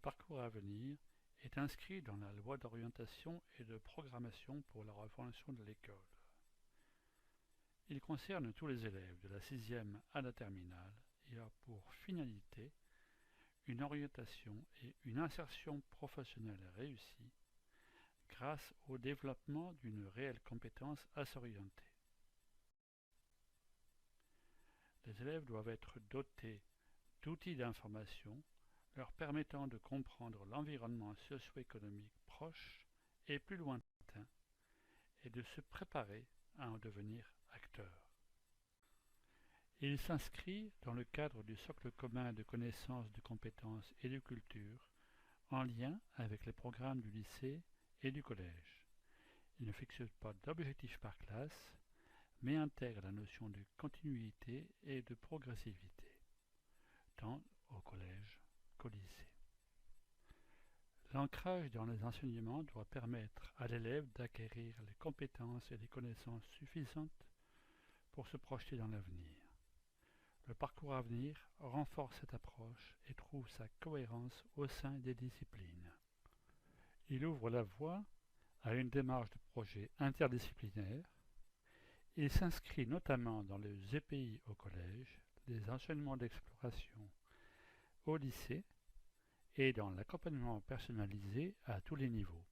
parcours à venir est inscrit dans la loi d'orientation et de programmation pour la refondation de l'école. Il concerne tous les élèves de la 6e à la terminale et a pour finalité une orientation et une insertion professionnelle réussie grâce au développement d'une réelle compétence à s'orienter. Les élèves doivent être dotés d'outils d'information leur permettant de comprendre l'environnement socio-économique proche et plus lointain et de se préparer à en devenir acteurs. Il s'inscrit dans le cadre du socle commun de connaissances, de compétences et de culture en lien avec les programmes du lycée et du collège. Il ne fixe pas d'objectifs par classe, mais intègre la notion de continuité et de progressivité, tant au collège qu'au lycée. L'ancrage dans les enseignements doit permettre à l'élève d'acquérir les compétences et les connaissances suffisantes pour se projeter dans l'avenir. Le parcours à venir renforce cette approche et trouve sa cohérence au sein des disciplines. Il ouvre la voie à une démarche de projet interdisciplinaire. Il s'inscrit notamment dans les EPI au collège, les enseignements d'exploration au lycée et dans l'accompagnement personnalisé à tous les niveaux.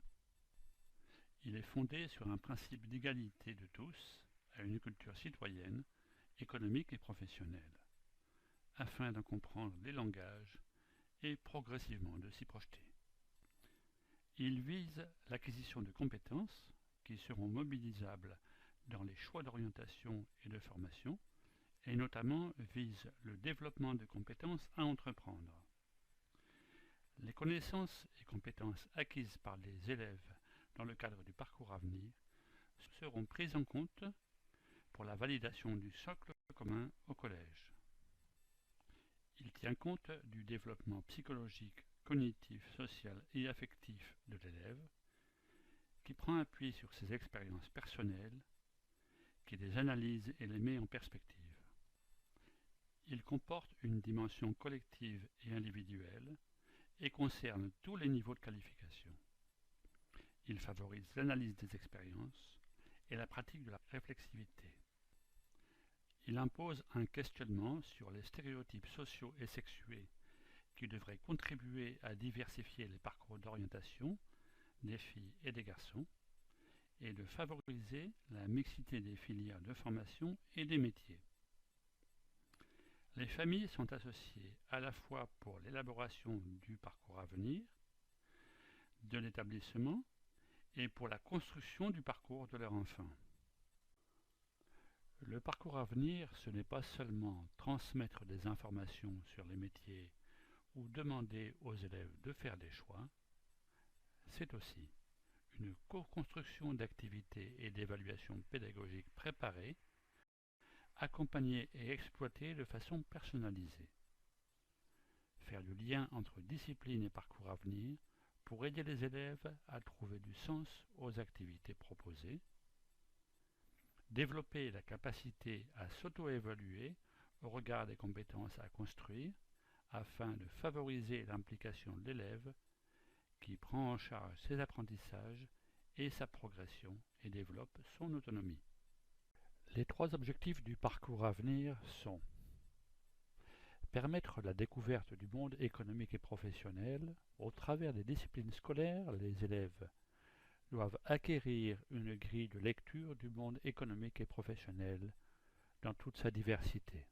Il est fondé sur un principe d'égalité de tous à une culture citoyenne, économique et professionnelle, afin d'en comprendre les langages et progressivement de s'y projeter. Il vise l'acquisition de compétences qui seront mobilisables dans les choix d'orientation et de formation, et notamment vise le développement de compétences à entreprendre. Les connaissances et compétences acquises par les élèves dans le cadre du parcours à venir seront prises en compte pour la validation du socle commun au collège. Il tient compte du développement psychologique, cognitif, social et affectif de l'élève, qui prend appui sur ses expériences personnelles, qui les analyse et les met en perspective. Il comporte une dimension collective et individuelle et concerne tous les niveaux de qualification. Il favorise l'analyse des expériences et la pratique de la réflexivité. Il impose un questionnement sur les stéréotypes sociaux et sexués qui devraient contribuer à diversifier les parcours d'orientation des filles et des garçons et de favoriser la mixité des filières de formation et des métiers. Les familles sont associées à la fois pour l'élaboration du parcours à venir, de l'établissement et pour la construction du parcours de leur enfant. Le parcours à venir, ce n'est pas seulement transmettre des informations sur les métiers ou demander aux élèves de faire des choix, c'est aussi une co-construction d'activités et d'évaluations pédagogiques préparées, accompagnées et exploitées de façon personnalisée. Faire le lien entre discipline et parcours à venir pour aider les élèves à trouver du sens aux activités proposées, développer la capacité à s'auto-évaluer au regard des compétences à construire afin de favoriser l'implication de l'élève qui prend en charge ses apprentissages et sa progression et développe son autonomie. Les 3 objectifs du parcours à venir sont permettre la découverte du monde économique et professionnel. Au travers des disciplines scolaires, les élèves doivent acquérir une grille de lecture du monde économique et professionnel dans toute sa diversité.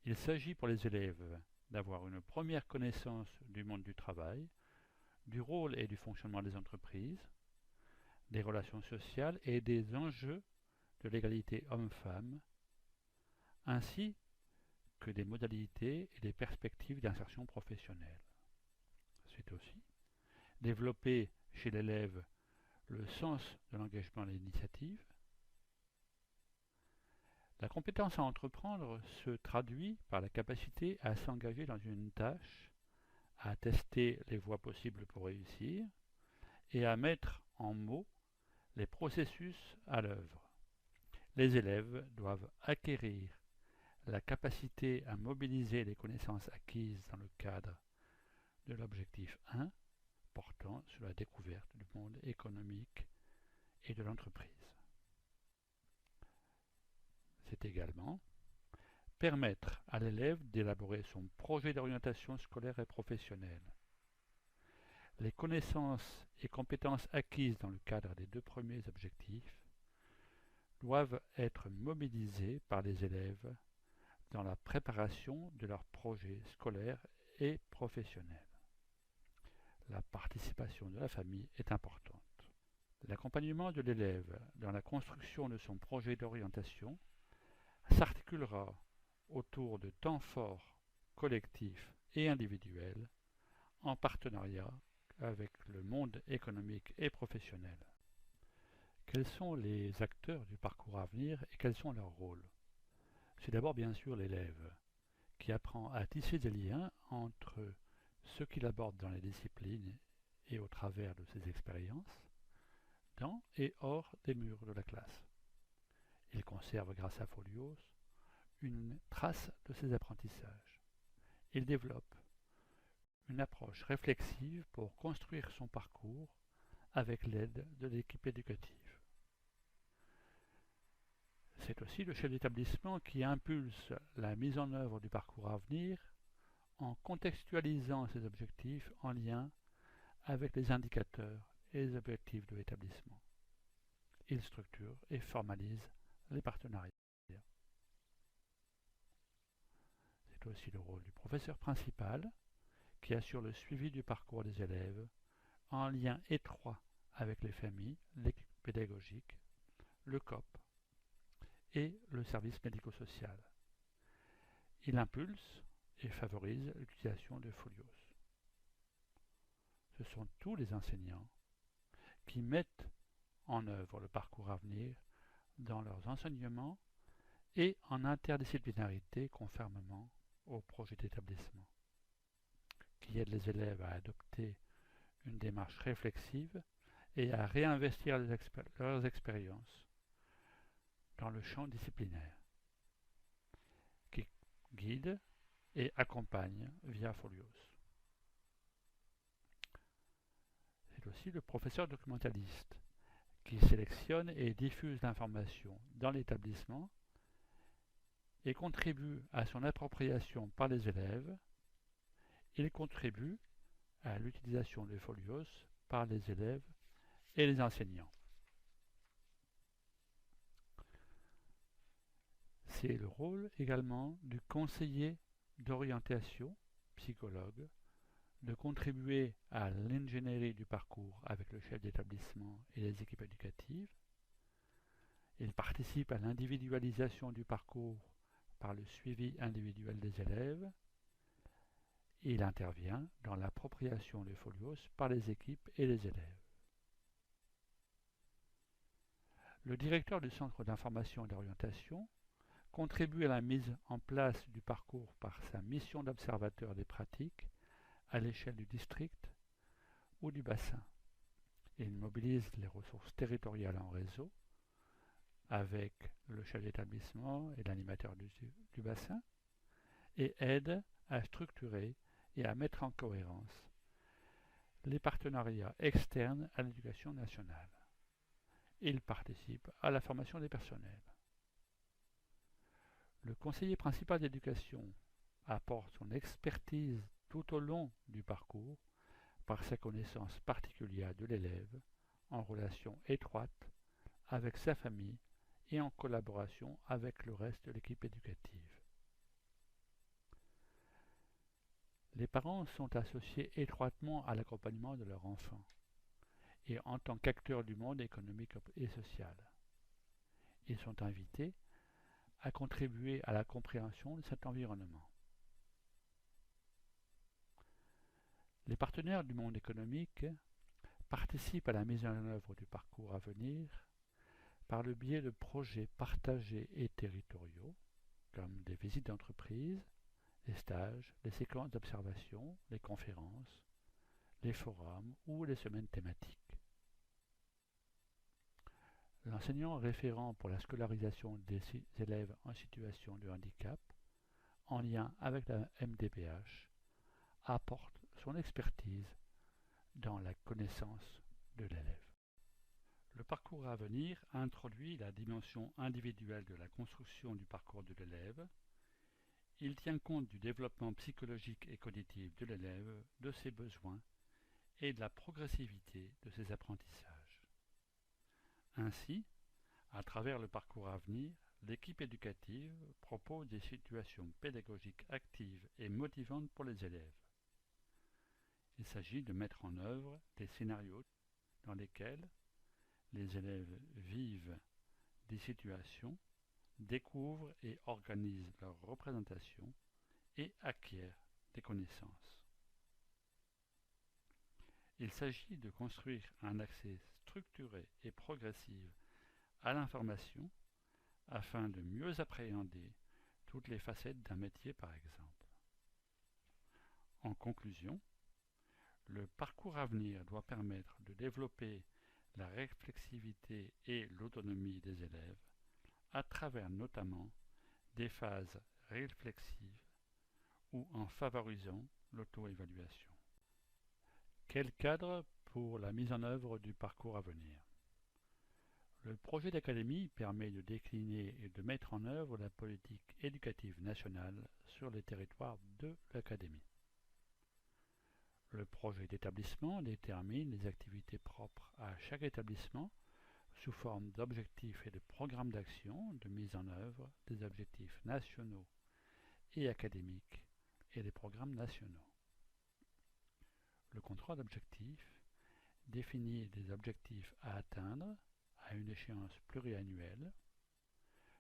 Il s'agit pour les élèves d'avoir une première connaissance du monde du travail, du rôle et du fonctionnement des entreprises, des relations sociales et des enjeux de l'égalité homme-femme, ainsi que des modalités et des perspectives d'insertion professionnelle. C'est aussi développer chez l'élève le sens de l'engagement à l'initiative. La compétence à entreprendre se traduit par la capacité à s'engager dans une tâche, à tester les voies possibles pour réussir et à mettre en mots les processus à l'œuvre. Les élèves doivent acquérir la capacité à mobiliser les connaissances acquises dans le cadre de l'objectif 1 portant sur la découverte du monde économique et de l'entreprise. C'est également permettre à l'élève d'élaborer son projet d'orientation scolaire et professionnelle. Les connaissances et compétences acquises dans le cadre des deux premiers objectifs doivent être mobilisées par les élèves dans la préparation de leur projet scolaire et professionnel. La participation de la famille est importante. L'accompagnement de l'élève dans la construction de son projet d'orientation s'articulera autour de temps forts collectifs et individuels en partenariat avec le monde économique et professionnel. Quels sont les acteurs du parcours à venir et quels sont leurs rôles? C'est d'abord bien sûr l'élève, qui apprend à tisser des liens entre ce qu'il aborde dans les disciplines et au travers de ses expériences, dans et hors des murs de la classe. Il conserve grâce à Folios une trace de ses apprentissages. Il développe une approche réflexive pour construire son parcours avec l'aide de l'équipe éducative. C'est aussi le chef d'établissement qui impulse la mise en œuvre du parcours à venir en contextualisant ses objectifs en lien avec les indicateurs et les objectifs de l'établissement. Il structure et formalise les partenariats. C'est aussi le rôle du professeur principal qui assure le suivi du parcours des élèves en lien étroit avec les familles, l'équipe pédagogique, le COP et le service médico-social. Il impulse et favorise l'utilisation de Folios. Ce sont tous les enseignants qui mettent en œuvre le parcours à venir dans leurs enseignements et en interdisciplinarité conformément au projet d'établissement, qui aident les élèves à adopter une démarche réflexive et à réinvestir leurs expériences dans le champ disciplinaire, qui guide et accompagne via Folios. C'est aussi le professeur documentaliste qui sélectionne et diffuse l'information dans l'établissement et contribue à son appropriation par les élèves. Il contribue à l'utilisation de Folios par les élèves et les enseignants. C'est le rôle également du conseiller d'orientation, psychologue, de contribuer à l'ingénierie du parcours avec le chef d'établissement et les équipes éducatives. Il participe à l'individualisation du parcours par le suivi individuel des élèves. Il intervient dans l'appropriation de Folios par les équipes et les élèves. Le directeur du centre d'information et d'orientation contribue à la mise en place du parcours par sa mission d'observateur des pratiques à l'échelle du district ou du bassin. Il mobilise les ressources territoriales en réseau avec le chef d'établissement et l'animateur du bassin et aide à structurer et à mettre en cohérence les partenariats externes à l'éducation nationale. Il participe à la formation des personnels. Le conseiller principal d'éducation apporte son expertise tout au long du parcours par sa connaissance particulière de l'élève, en relation étroite avec sa famille et en collaboration avec le reste de l'équipe éducative. Les parents sont associés étroitement à l'accompagnement de leur enfant et en tant qu'acteurs du monde économique et social. Ils sont invités à contribuer à la compréhension de cet environnement. Les partenaires du monde économique participent à la mise en œuvre du parcours à venir par le biais de projets partagés et territoriaux, comme des visites d'entreprise, les stages, les séquences d'observation, les conférences, les forums ou les semaines thématiques. L'enseignant référent pour la scolarisation des élèves en situation de handicap, en lien avec la MDPH, apporte son expertise dans la connaissance de l'élève. Le parcours à venir introduit la dimension individuelle de la construction du parcours de l'élève. Il tient compte du développement psychologique et cognitif de l'élève, de ses besoins et de la progressivité de ses apprentissages. Ainsi, à travers le parcours à venir, l'équipe éducative propose des situations pédagogiques actives et motivantes pour les élèves. Il s'agit de mettre en œuvre des scénarios dans lesquels les élèves vivent des situations, découvrent et organisent leurs représentations et acquièrent des connaissances. Il s'agit de construire un accès structuré et progressif à l'information afin de mieux appréhender toutes les facettes d'un métier par exemple. En conclusion, le parcours à venir doit permettre de développer la réflexivité et l'autonomie des élèves à travers notamment des phases réflexives ou en favorisant l'auto-évaluation. Quel cadre pour la mise en œuvre du parcours à venir? Le projet d'académie permet de décliner et de mettre en œuvre la politique éducative nationale sur les territoires de l'académie. Le projet d'établissement détermine les activités propres à chaque établissement sous forme d'objectifs et de programmes d'action de mise en œuvre des objectifs nationaux et académiques et des programmes nationaux. Le contrat d'objectifs définit des objectifs à atteindre à une échéance pluriannuelle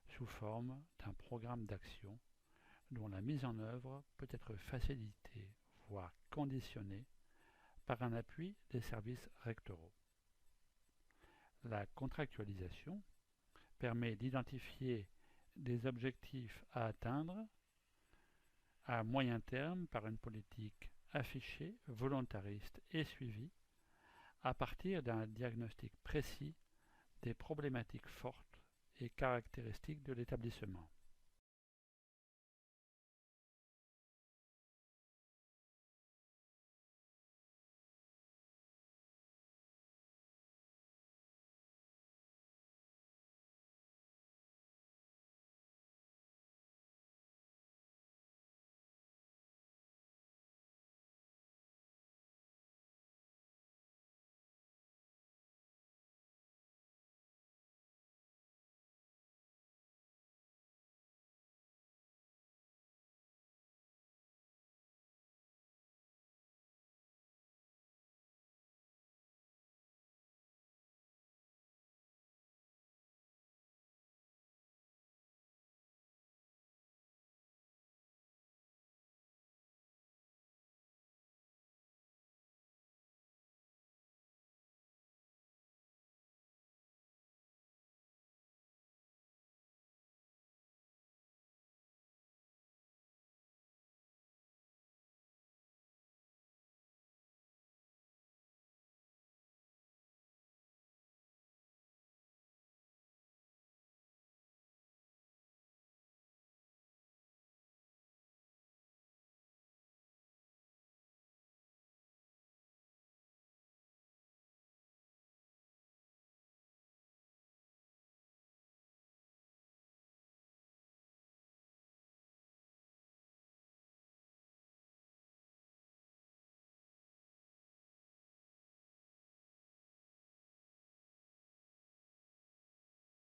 sous forme d'un programme d'action dont la mise en œuvre peut être facilitée, voire conditionnée, par un appui des services rectoraux. La contractualisation permet d'identifier des objectifs à atteindre à moyen terme par une politique affichée, volontariste et suivie à partir d'un diagnostic précis des problématiques fortes et caractéristiques de l'établissement.